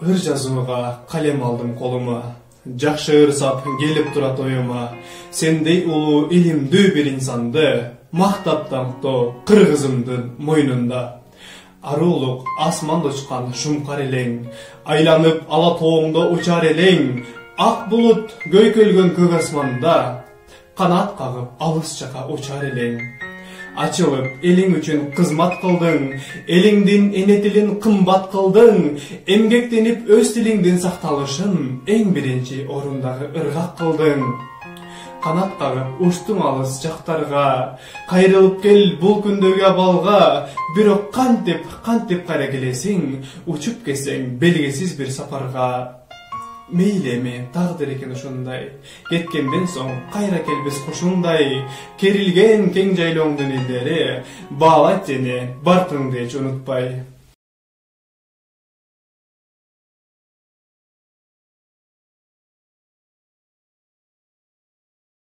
Ыр жазууга калем алдым колума, жакшы ырсап келип турат оюма. Сендей улуу илимдүү бир инсанды мактап таңктоо кыргызымдын мойнунда. Арулук асманда учкан шумкар элең, айланып ала тооңдо учар элең. Ак булут көйкөлгөн көк асманда, канат кагып алыс жака учар элең. Ачылып элиң үчүн кызмат кылдың, элиңдин эне тилин кымбат кылдың, эмгектенип өз тилиңдин сакталышын эң биринчи орундагы ыргак кылдың. Канат кагып учтуң алыс жактарга, кайрылып кел бул күндөгү абалга, бирок кантип кайра келесиң, учуп кетсең белгисиз бир сапарга. Мейлі эми тагдыр экен ушундай, кеткенден соң кайра келбес кушундай, керилген кең жайлооңдун илдери баалайт сени бартыңды эч унутпай.